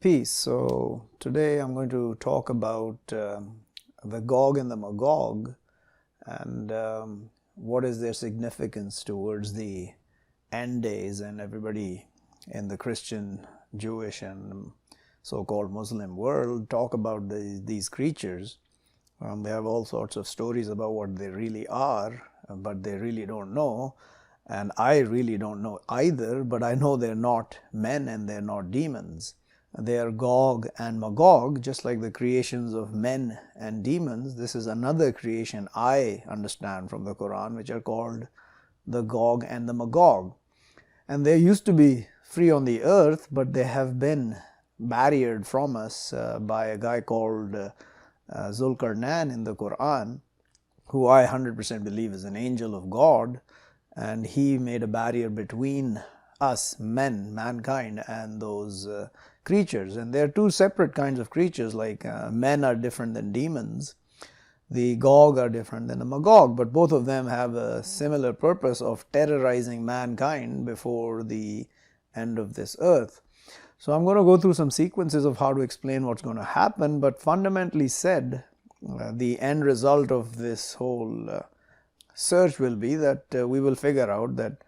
Peace. So today I'm going to talk about the Gog and the Magog and what is their significance towards the end days, and everybody in the Christian, Jewish and so-called Muslim world talk about these creatures. They have all sorts of stories about what they really are, but they really don't know. And I really don't know either, but I know they're not men and they're not demons. They are Gog and Magog, just like the creations of men and demons. This is another creation I understand from the Quran, which are called the Gog and the Magog. And they used to be free on the earth, but they have been barriered from us by a guy called Zulkarnain in the Quran, who I 100% believe is an angel of God. And he made a barrier between us, mankind, and those creatures. And there are two separate kinds of creatures, like men are different than demons. The Gog are different than the Magog, but both of them have a similar purpose of terrorizing mankind before the end of this earth. So I'm going to go through some sequences of how to explain what's going to happen, but fundamentally said, the end result of this whole search will be that we will figure out that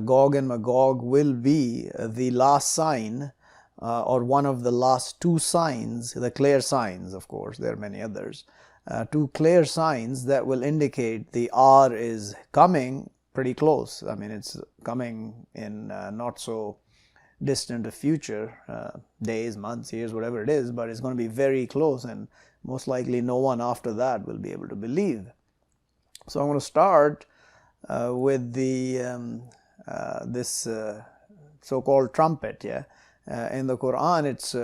Gog and Magog will be the last sign or one of the last two signs, the clear signs, of course, there are many others, two clear signs that will indicate the hour is coming pretty close. I mean, it's coming in not so distant a future, days, months, years, whatever it is, but it's going to be very close, and most likely no one after that will be able to believe. So I'm going to start with the this so-called trumpet. In the Quran, it's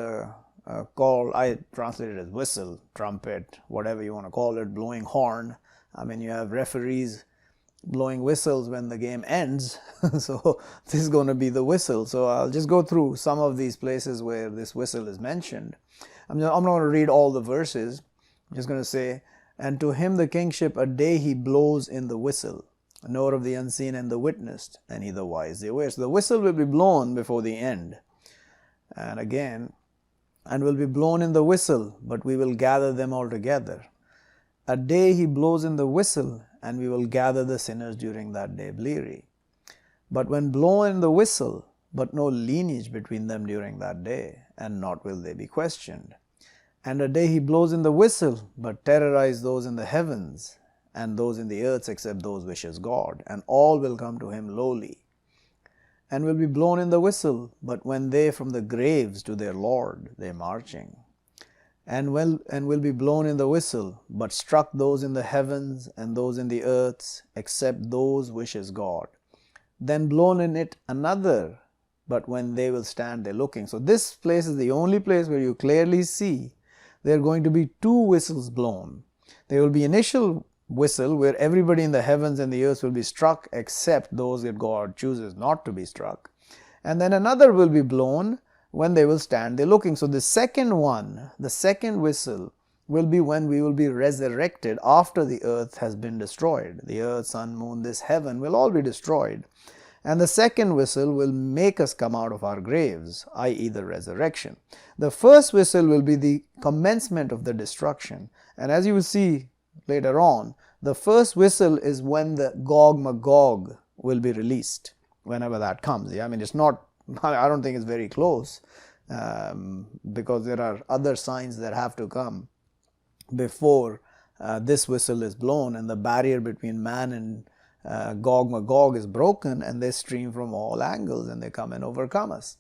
called, I translate it as whistle, trumpet, whatever you want to call it, blowing horn. I mean, you have referees blowing whistles when the game ends. So this is going to be the whistle. So I'll just go through some of these places where this whistle is mentioned. I'm not going to read all the verses. I'm just going to say, and to him the kingship, a day he blows in the whistle, knower of the unseen and the witnessed, and he the wise, the aware. So the whistle will be blown before the end. And again, and will be blown in the whistle, but we will gather them all together. A day he blows in the whistle, and we will gather the sinners during that day, bleary. But when blown in the whistle, but no lineage between them during that day, and not will they be questioned. And a day he blows in the whistle, but terrorize those in the heavens, and those in the earth except those wishes God, and all will come to him lowly. And will be blown in the whistle, but when they from the graves to their Lord, they marching. And will be blown in the whistle, but struck those in the heavens, and those in the earths, except those wishes God. Then blown in it another, but when they will stand there looking. So this place is the only place where you clearly see there are going to be two whistles blown. There will be initial whistle where everybody in the heavens and the earth will be struck except those that God chooses not to be struck. And then another will be blown when they will stand there looking. So the second one, the second whistle, will be when we will be resurrected after the earth has been destroyed. The earth, sun, moon, this heaven will all be destroyed. And the second whistle will make us come out of our graves, i.e. the resurrection. The first whistle will be the commencement of the destruction. And as you will see later on, the first whistle is when the Gog Magog will be released, whenever that comes. I mean, it's not, I don't think it's very close, because there are other signs that have to come before this whistle is blown, and the barrier between man and Gog Magog is broken, and they stream from all angles and they come and overcome us.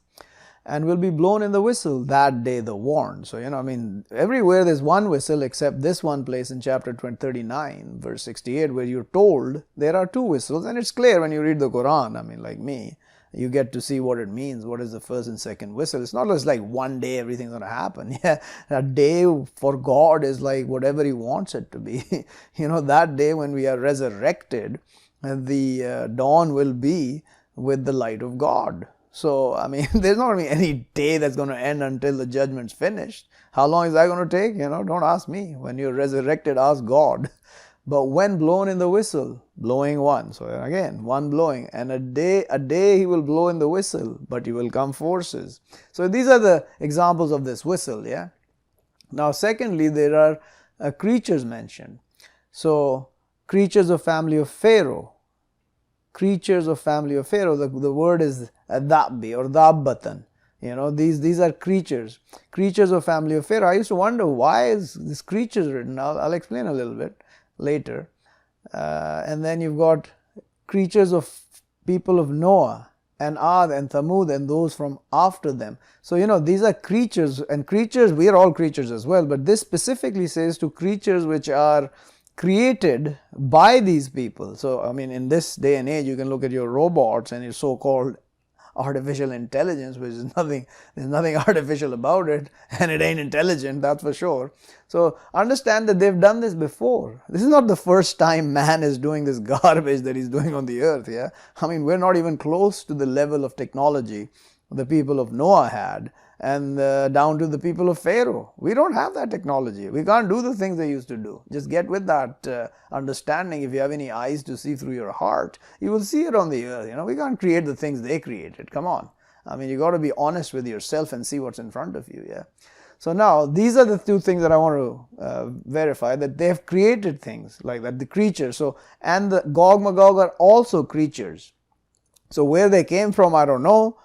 And will be blown in the whistle that day the warned. So, I mean, everywhere there's one whistle except this one place in chapter 39, verse 68, where you're told there are two whistles. And it's clear when you read the Quran, I mean, like me, you get to see what it means. What is the first and second whistle? It's not just like one day everything's going to happen. Yeah, a day for God is like whatever he wants it to be. That day when we are resurrected, the dawn will be with the light of God. So, I mean, there's not going to be any day that's going to end until the judgment's finished. How long is that going to take? Don't ask me. When you're resurrected, ask God. But when blown in the whistle, blowing one. So again, one blowing. And a day he will blow in the whistle, but he will come forces. So these are the examples of this whistle, yeah. Now secondly, there are creatures mentioned. So creatures of family of Pharaoh. Creatures of family of Pharaoh, the word is Dabbi or Dabbatan. These are creatures of family of Pharaoh. I used to wonder, why is this creatures written? I'll explain a little bit later. And then you've got creatures of people of Noah and Ad and Thamud and those from after them. So these are creatures, and creatures, we are all creatures as well, but this specifically says to creatures which are created by these people. So I mean, in this day and age, you can look at your robots and your so-called artificial intelligence, which is nothing, there's nothing artificial about it, and it ain't intelligent, that's for sure. So understand that they've done this before. This is not the first time man is doing this garbage that he's doing on the earth, yeah. I mean, we're not even close to the level of technology the people of Noah had, and down to the people of Pharaoh. We don't have that technology. We can't do the things they used to do. Just get with that understanding. If you have any eyes to see through your heart, you will see it on the earth. We can't create the things they created. Come on. I mean, you got to be honest with yourself and see what's in front of you, yeah. So now, these are the two things that I want to verify, that they've created things like that, the creatures. So, and the Gog Magog are also creatures. So where they came from, I don't know.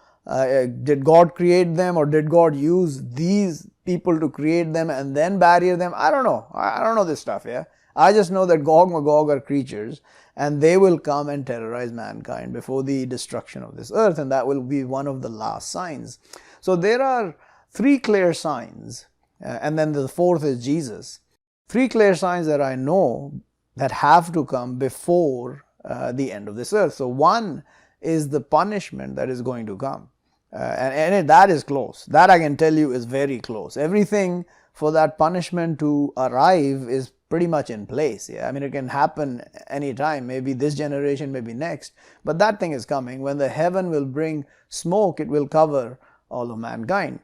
Did God create them, or did God use these people to create them and then barrier them? I don't know. I don't know this stuff, yeah. I just know that Gog Magog are creatures, and they will come and terrorize mankind before the destruction of this earth, and that will be one of the last signs. So there are three clear signs, and then the fourth is Jesus. Three clear signs that I know that have to come before the end of this earth. So one is the punishment that is going to come. And that is close. That I can tell you is very close. Everything for that punishment to arrive is pretty much in place. Yeah, I mean, it can happen anytime, maybe this generation, maybe next, but that thing is coming. When the heaven will bring smoke, it will cover all of mankind.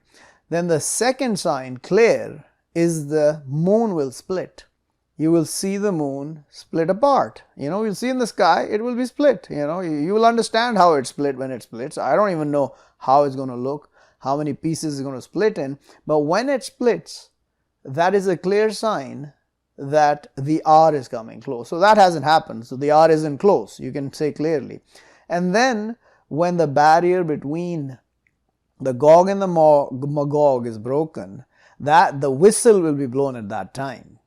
Then the second sign, clear, is the moon will split. You will see the moon split apart. You'll see in the sky, it will be split. You will understand how it split when it splits. I don't even know how it's going to look, how many pieces it's going to split in. But when it splits, that is a clear sign that the hour is coming close. So that hasn't happened. So the hour isn't close. You can say clearly. And then when the barrier between the Gog and the Magog is broken, that the whistle will be blown at that time.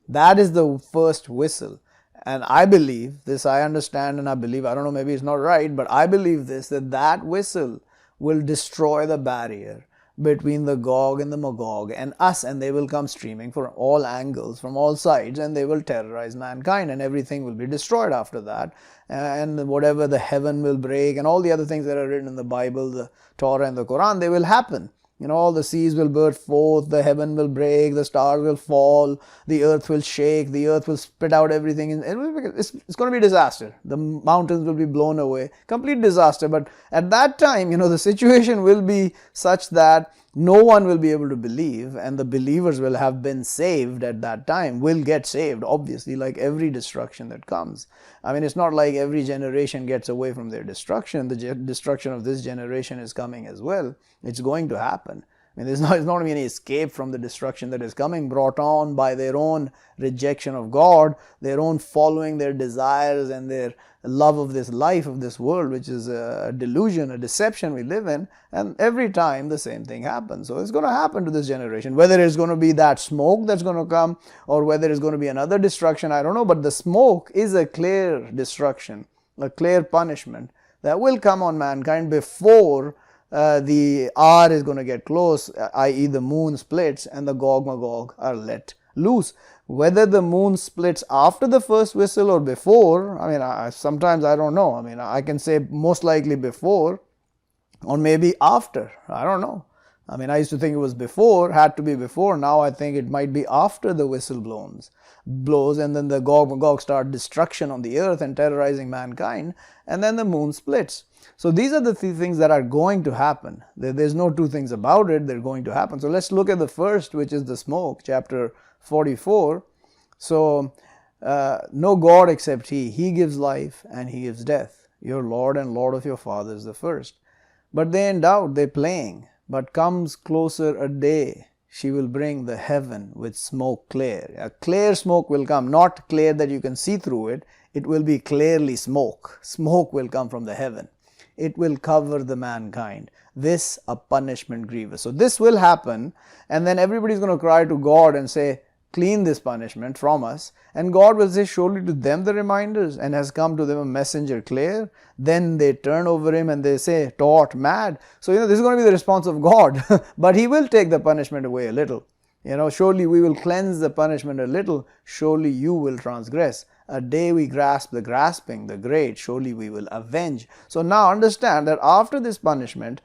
That is the first whistle. And I believe this, I understand and I believe, I don't know, maybe it's not right, but I believe this, that whistle will destroy the barrier between the Gog and the Magog and us, and they will come streaming from all angles, from all sides, and they will terrorize mankind, and everything will be destroyed after that. And whatever the heaven will break and all the other things that are written in the Bible, the Torah and the Quran, they will happen. All the seas will burst forth, the heaven will break, the stars will fall, the earth will shake, the earth will spit out everything. It's going to be a disaster. The mountains will be blown away. Complete disaster. But at that time, the situation will be such that no one will be able to believe, and the believers will have been saved at that time, will get saved, obviously, like every destruction that comes. I mean, it's not like every generation gets away from their destruction. The destruction of this generation is coming as well. It's going to happen. I mean, there's not going to be any escape from the destruction that is coming, brought on by their own rejection of God, their own following their desires and their love of this life, of this world, which is a delusion, a deception we live in. And every time the same thing happens. So it's going to happen to this generation. Whether it's going to be that smoke that's going to come, or whether it's going to be another destruction, I don't know. But the smoke is a clear destruction, a clear punishment that will come on mankind before the hour is going to get close, i.e. the moon splits and the Gog Magog are let loose. Whether the moon splits after the first whistle or before, I mean, sometimes I don't know. I mean, I can say most likely before, or maybe after. I don't know. I mean, I used to think it was before, had to be before. Now I think it might be after the whistle blows, and then the Gog Magog start destruction on the earth and terrorizing mankind, and then the moon splits. So these are the three things that are going to happen. There's no two things about it. They're going to happen. So let's look at the first, which is the smoke, chapter 44. So no God except He. He gives life and He gives death. Your Lord and Lord of your fathers the first. But they in doubt, they playing. But comes closer a day, she will bring the heaven with smoke clear. A clear smoke will come, not clear that you can see through it. It will be clearly smoke. Smoke will come from the heaven. It will cover the mankind. This a punishment grievous. So this will happen, and then everybody's going to cry to God and say, clean this punishment from us. And God will say, surely to them the reminders, and has come to them a messenger clear. Then they turn over him and they say, taught mad. So this is going to be the response of God. But He will take the punishment away a little. Surely we will cleanse the punishment a little. Surely you will transgress. A day we grasp the grasping, the great, surely we will avenge. So now understand that after this punishment,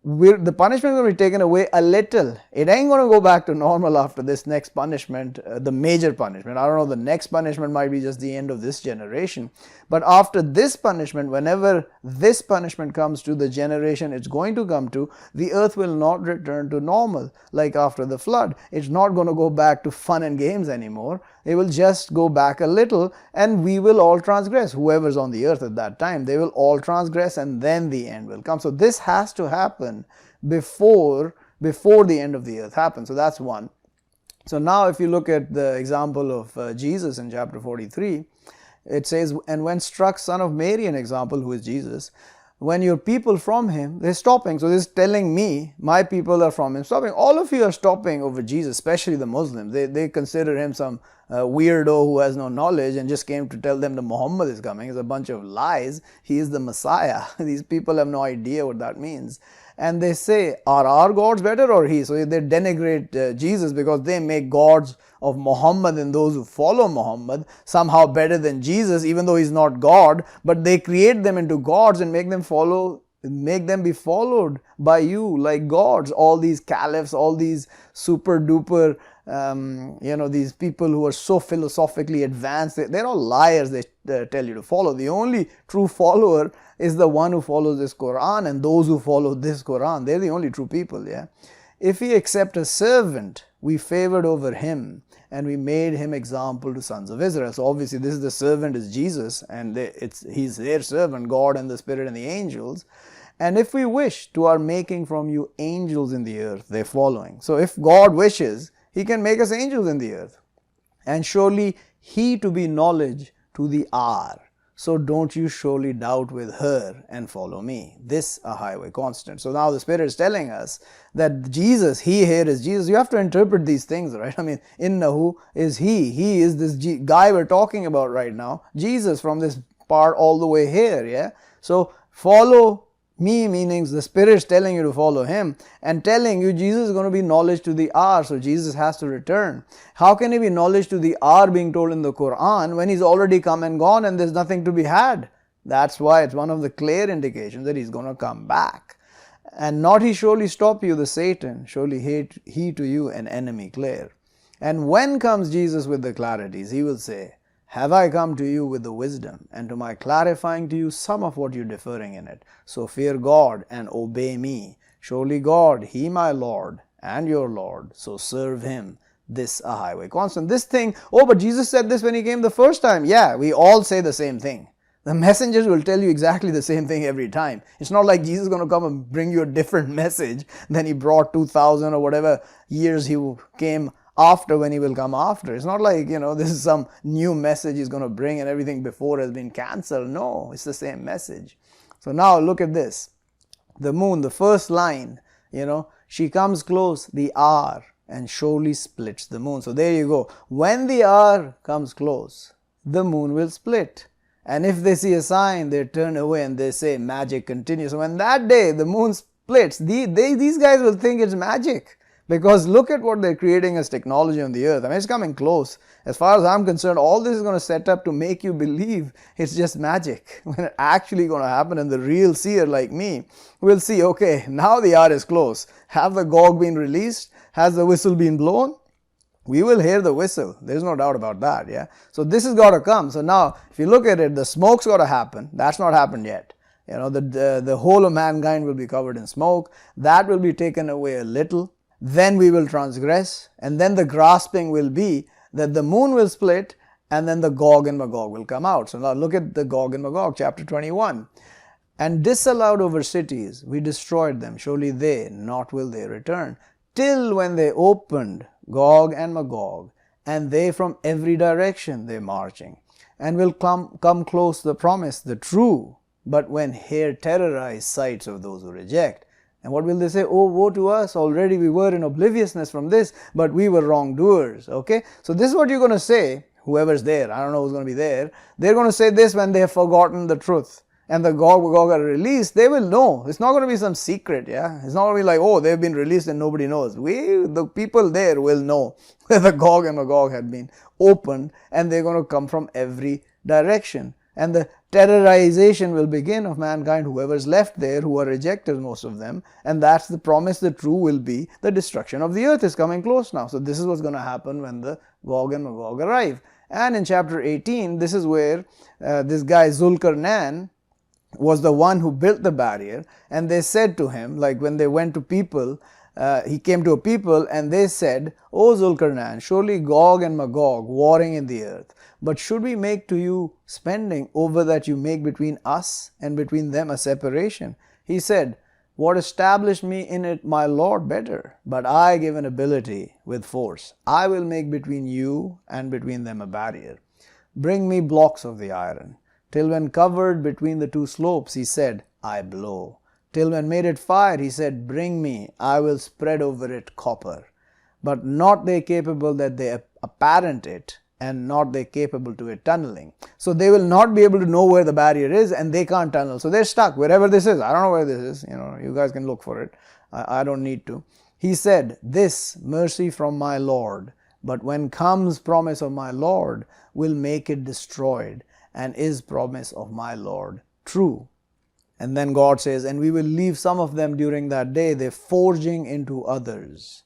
the punishment is going to be taken away a little. It ain't going to go back to normal after this next punishment, the major punishment. I don't know, the next punishment might be just the end of this generation. But after this punishment, whenever this punishment comes to the generation it's going to come to, the earth will not return to normal like after the flood. It's not going to go back to fun and games anymore. It will just go back a little, and we will all transgress. Whoever's on the earth at that time, they will all transgress, and then the end will come. So this has to happen before the end of the earth happens. So that's one. So now if you look at the example of Jesus in chapter 43, it says, and when struck son of Mary, an example, who is Jesus, when your people from him, they're stopping. So this is telling me, my people are from him, stopping. All of you are stopping over Jesus, especially the Muslims. They consider him some weirdo who has no knowledge and just came to tell them that Muhammad is coming. It's a bunch of lies. He is the Messiah. These people have no idea what that means. And they say, are our gods better or he? So they denigrate Jesus because they make gods of Muhammad and those who follow Muhammad somehow better than Jesus, even though he's not God. But they create them into gods and make them be followed by you like gods. All these caliphs, all these super duper these people who are so philosophically advanced, they're all liars. They tell you to follow. The only true follower is the one who follows this Quran, and those who follow this Quran, they're the only true people. If we accept a servant, we favored over him, and we made him example to sons of Israel. So obviously this is the servant is Jesus, and he's their servant, God and the Spirit and the angels. And if we wish to our making from you angels in the earth, they're following. So if God wishes, He can make us angels in the earth. And surely He to be knowledge to the hour. So don't you surely doubt with her and follow me. This a highway constant. So now the Spirit is telling us that Jesus, He here is Jesus. You have to interpret these things, right? I mean, innahu is He. He is this guy we're talking about right now. Jesus from this part all the way here, So follow me, meaning the Spirit is telling you to follow Him and telling you Jesus is going to be knowledge to the hour, so Jesus has to return. How can He be knowledge to the hour being told in the Quran when He's already come and gone and there's nothing to be had? That's why it's one of the clear indications that He's going to come back. And not He surely stop you, the Satan, surely hate He to you an enemy clear. And when comes Jesus with the clarities, He will say, have I come to you with the wisdom, and to my clarifying to you some of what you're deferring in it? So fear God and obey me. Surely God, He my Lord and your Lord, so serve Him. This a highway constant. This thing, but Jesus said this when He came the first time. Yeah, we all say the same thing. The messengers will tell you exactly the same thing every time. It's not like Jesus is going to come and bring you a different message than He brought 2000 or whatever years He came after when He will come after. It's not like, this is some new message He's going to bring and everything before has been cancelled. No, it's the same message. So now look at this. The moon, the first line, she comes close, the hour, and surely splits the moon. So there you go. When the hour comes close, the moon will split. And if they see a sign, they turn away and they say magic continues. So when that day the moon splits, these guys will think it's magic. Because look at what they're creating as technology on the earth. I mean, it's coming close. As far as I'm concerned, all this is going to set up to make you believe it's just magic. When it's actually going to happen, and the real seer like me will see, okay, now the hour is close. Have the Gog been released? Has the whistle been blown? We will hear the whistle. There's no doubt about that, So this has got to come. So now, if you look at it, the smoke's got to happen. That's not happened yet. The whole of mankind will be covered in smoke. That will be taken away a little. Then we will transgress, and then the grasping will be that the moon will split and then the Gog and Magog will come out. So now look at the Gog and Magog, chapter 21. And disallowed over cities, we destroyed them. Surely they, not will they return. Till when they opened Gog and Magog, and they from every direction they marching, and will come close to the promise, the true, but when here terrorize sights of those who reject. And what will they say? Oh, woe to us, already we were in obliviousness from this, but we were wrongdoers. Okay, so this is what you're going to say, whoever's there, I don't know who's going to be there, they're going to say this when they have forgotten the truth. And the Gog and Magog are released, they will know. It's not going to be some secret, yeah? It's not going to be like, oh, they've been released and nobody knows. The people there will know that the Gog and Magog had been opened, and they're going to come from every direction. And the terrorization will begin of mankind, whoever's left there, who are rejected, most of them. And that's the promise, the true will be the destruction of the earth is coming close now. So this is what's going to happen when the Gog and Magog arrive. And in chapter 18, this is where this guy Zulkarnain was the one who built the barrier, and they said to him, like when they went to people, he came to a people and they said, O Zulkarnain, surely Gog and Magog warring in the earth, but should we make to you spending over that you make between us and between them a separation? He said, what established me in it my Lord better, but I give an ability with force. I will make between you and between them a barrier. Bring me blocks of the iron. Till when covered between the two slopes, he said, I blow. Till when made it fire, he said, bring me, I will spread over it copper. But not they capable that they apparent it, and not they capable to it tunneling. So they will not be able to know where the barrier is, and they can't tunnel. So they're stuck wherever this is. I don't know where this is. You guys can look for it. I don't need to. He said, this mercy from my Lord, but when comes promise of my Lord, will make it destroyed. And is promise of my Lord true? And then God says, and we will leave some of them during that day, they forging into others,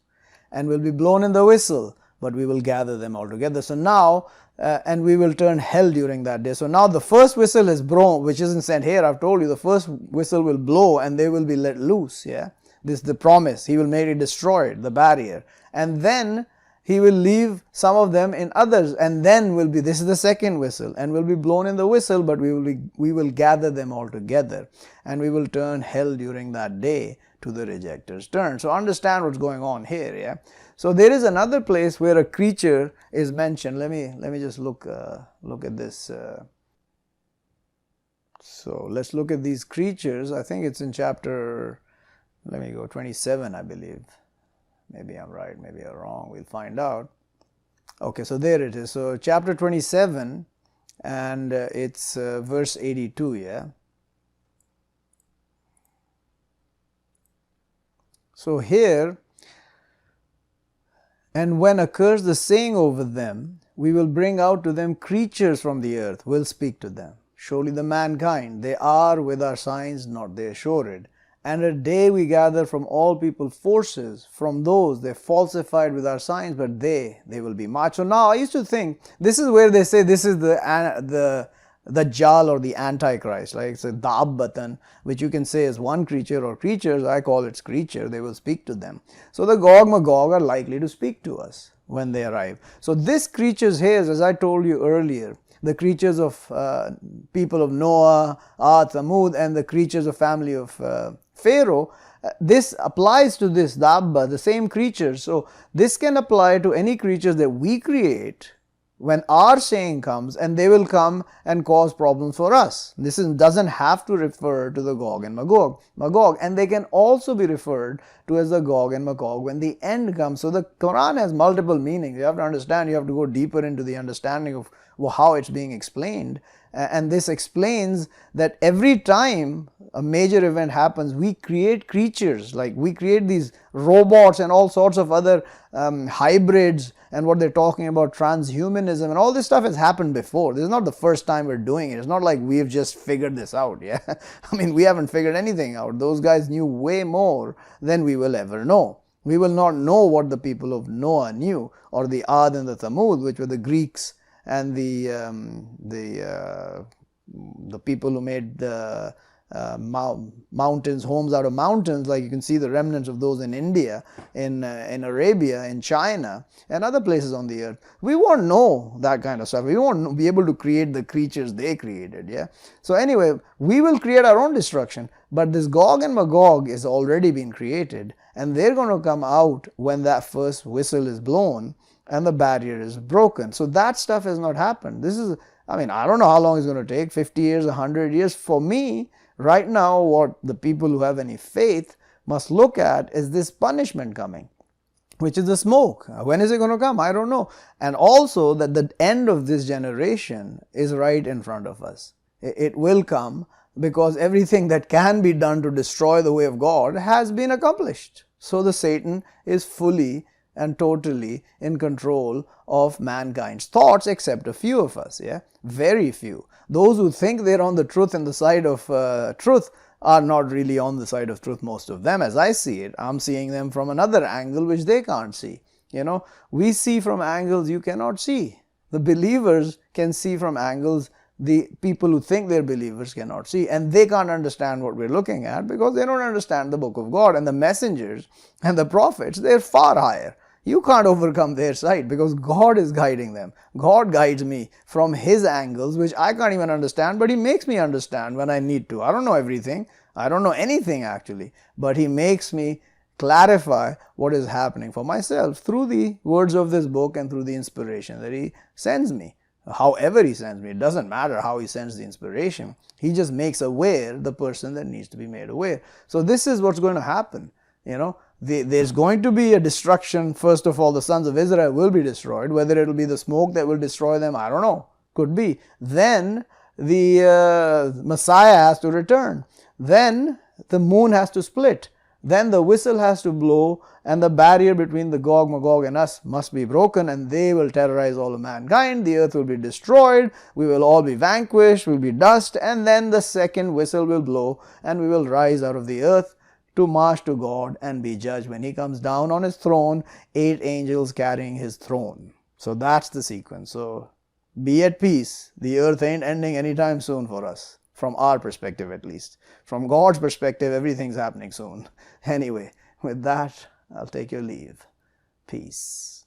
and will be blown in the whistle, but we will gather them all together. So now, and we will turn hell during that day. So now the first whistle is blown, which isn't sent here. I've told you the first whistle will blow and they will be let loose. Yeah, this is the promise. He will make it destroyed, the barrier, and then he will leave some of them in others, and then will be, this is the second whistle, and will be blown in the whistle, but we will gather them all together, and we will turn hell during that day to the rejectors' turn. So understand what's going on here, yeah. So there is another place where a creature is mentioned. Let me just look at this. So let's look at these creatures. I think it's in chapter, 27, I believe. Maybe I'm right, maybe I'm wrong. We'll find out. Okay, so there it is. So chapter 27, and it's verse 82, yeah. So here, and when occurs the saying over them, we will bring out to them creatures from the earth, will speak to them. Surely the mankind, they are with our signs, not they assured. And a day we gather from all people forces, from those they falsified with our signs, but they will be marched. So now I used to think, this is where they say this is the Dajjal or the Antichrist, like it's a Dabbatan, which you can say is one creature or creatures. I call it creature. They will speak to them. So the Gog Magog are likely to speak to us when they arrive. So this creatures here, as I told you earlier, the creatures of people of Noah, Ad, Thamud, and the creatures of family of Pharaoh, this applies to this Dabba, the same creatures. So this can apply to any creatures that we create when our saying comes, and they will come and cause problems for us. This doesn't have to refer to the Gog and Magog, and they can also be referred to as the Gog and Magog when the end comes. So the Quran has multiple meanings. You have to understand, you have to go deeper into the understanding of how it's being explained. And this explains that every time a major event happens, we create creatures, like we create these robots and all sorts of other hybrids, and what they're talking about, transhumanism, and all this stuff has happened before. This is not the first time we're doing it. It's not like we've just figured this out, yeah. I mean, we haven't figured anything out. Those guys knew way more than we will ever know. We will not know what the people of Noah knew, or the Ad and the Thamud, which were the Greeks and the people who made the mountains, homes out of mountains, like you can see the remnants of those in India, in Arabia, in China, and other places on the earth. We won't know that kind of stuff. We won't be able to create the creatures they created. Yeah. So anyway, we will create our own destruction. But this Gog and Magog is already been created, and they're going to come out when that first whistle is blown and the barrier is broken. So that stuff has not happened. This is, I mean, I don't know how long it's going to take, 50 years, 100 years. For me, right now, what the people who have any faith must look at is this punishment coming, which is the smoke. When is it going to come? I don't know. And also that the end of this generation is right in front of us. It will come because everything that can be done to destroy the way of God has been accomplished. So the Satan is fully and totally in control of mankind's thoughts, except a few of us, yeah, very few. Those who think they're on the truth and the side of truth are not really on the side of truth, most of them, as I see it. I'm seeing them from another angle which they can't see. You know, we see from angles you cannot see. The believers can see from angles the people who think they're believers cannot see, and they can't understand what we're looking at because they don't understand the book of God. And the messengers and the prophets, they're far higher. You can't overcome their sight because God is guiding them. God guides me from His angles, which I can't even understand, but He makes me understand when I need to. I don't know everything. I don't know anything actually, but He makes me clarify what is happening for myself through the words of this book and through the inspiration that He sends me. However He sends me, it doesn't matter how He sends the inspiration. He just makes aware the person that needs to be made aware. So this is what's going to happen. You know, there's going to be a destruction. First of all, the sons of Israel will be destroyed. Whether it will be the smoke that will destroy them, I don't know. Could be. Then the Messiah has to return. Then the moon has to split. Then the whistle has to blow, and the barrier between the Gog, Magog and us must be broken, and they will terrorize all of mankind. The earth will be destroyed. We will all be vanquished. We'll be dust. And then the second whistle will blow, and we will rise out of the earth to march to God and be judged when He comes down on His throne, 8 angels carrying His throne. So that's the sequence. So be at peace. The earth ain't ending anytime soon for us. From our perspective at least. From God's perspective, everything's happening soon. Anyway, with that, I'll take your leave. Peace.